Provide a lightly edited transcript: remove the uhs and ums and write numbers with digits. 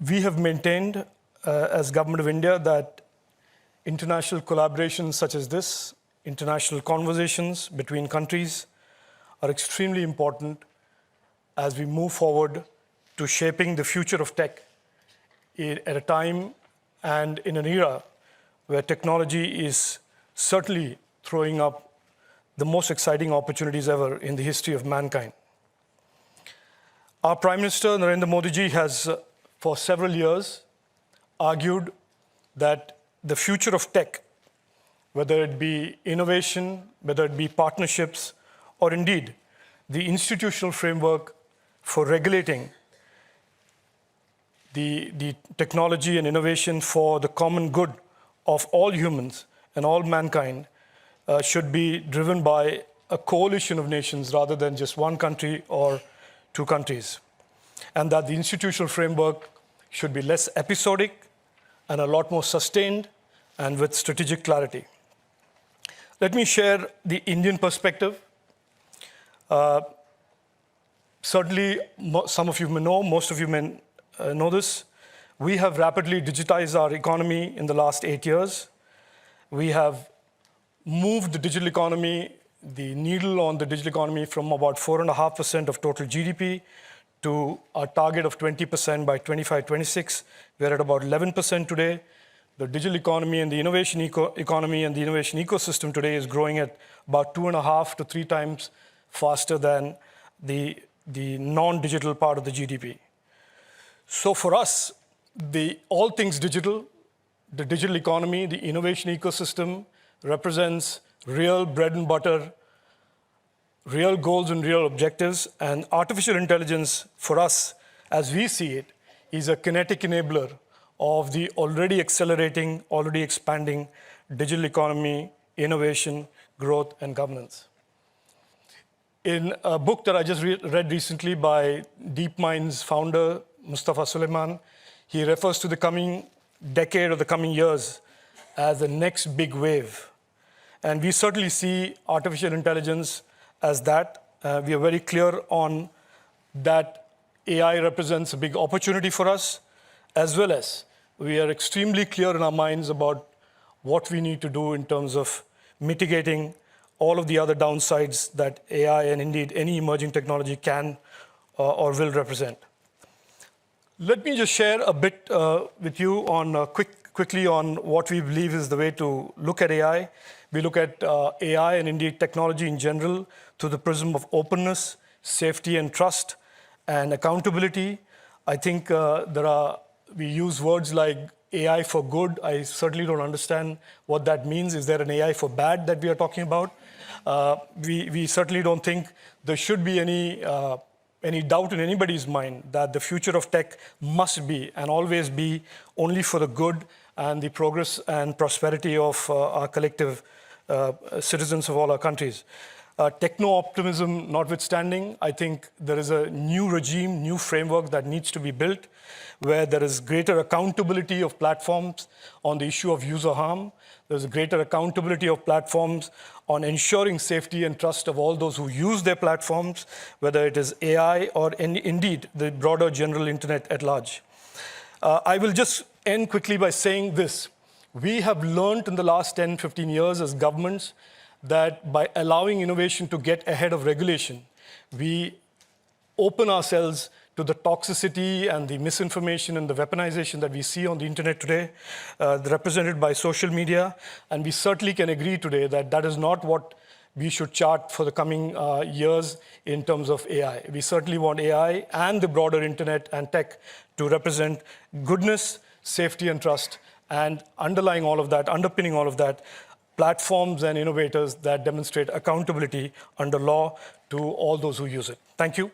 We have maintained, as Government of India, that international collaborations such as this, international conversations between countries, are extremely important as we move forward to shaping the future of tech at a time and in an era where technology is certainly throwing up the most exciting opportunities ever in the history of mankind. Our Prime Minister, Narendra Modi ji, has for several years argued that the future of tech, whether it be innovation, whether it be partnerships, or indeed the institutional framework for regulating the technology and innovation for the common good of all humans and all mankind, should be driven by a coalition of nations rather than just one country or two countries. And that the institutional framework should be less episodic and a lot more sustained and with strategic clarity. Let me share the Indian perspective. Certainly, some of you may know, most of you may know this. We have rapidly digitized our economy in the last 8 years. We have moved the digital economy, the needle on the digital economy, from about 4.5% of total GDP to our target of 20% by 25-26. We're at about 11% today. The digital economy and the innovation economy and the innovation ecosystem today is growing at about 2.5 to 3 times faster than the non-digital part of the GDP. So for us, all things digital, the digital economy, the innovation ecosystem represents real bread and butter, real goals and real objectives, and artificial intelligence for us, as we see it, is a kinetic enabler of the already accelerating, already expanding digital economy, innovation, growth, and governance. In a book that I just read recently by DeepMind's founder, Mustafa Suleyman, he refers to the coming decade or the coming years as the next big wave. And we certainly see artificial intelligence as that. We are very clear on that AI represents a big opportunity for us, as well as we are extremely clear in our minds about what we need to do in terms of mitigating all of the other downsides that AI and indeed any emerging technology can or will represent. Let me just share a bit with you on quickly on what we believe is the way to look at AI. We look at AI and indeed technology in general through the prism of openness, safety and trust, and accountability. I think we use words like AI for good. I certainly don't understand what that means. Is there an AI for bad that we are talking about? We certainly don't think there should be any doubt in anybody's mind that the future of tech must be and always be only for the good and the progress and prosperity of our collective citizens of all our countries. Techno-optimism notwithstanding, I think there is a new regime, new framework that needs to be built where there is greater accountability of platforms on the issue of user harm. There's a greater accountability of platforms on ensuring safety and trust of all those who use their platforms, whether it is AI or indeed the broader general internet at large. I will just end quickly by saying this. We have learned in the last 10, 15 years as governments that by allowing innovation to get ahead of regulation, we open ourselves to the toxicity and the misinformation and the weaponization that we see on the internet today, represented by social media. And we certainly can agree today that that is not what we should chart for the coming years in terms of AI. We certainly want AI and the broader internet and tech to represent goodness, safety and trust, and underlying all of that, underpinning all of that, platforms and innovators that demonstrate accountability under law to all those who use it. Thank you.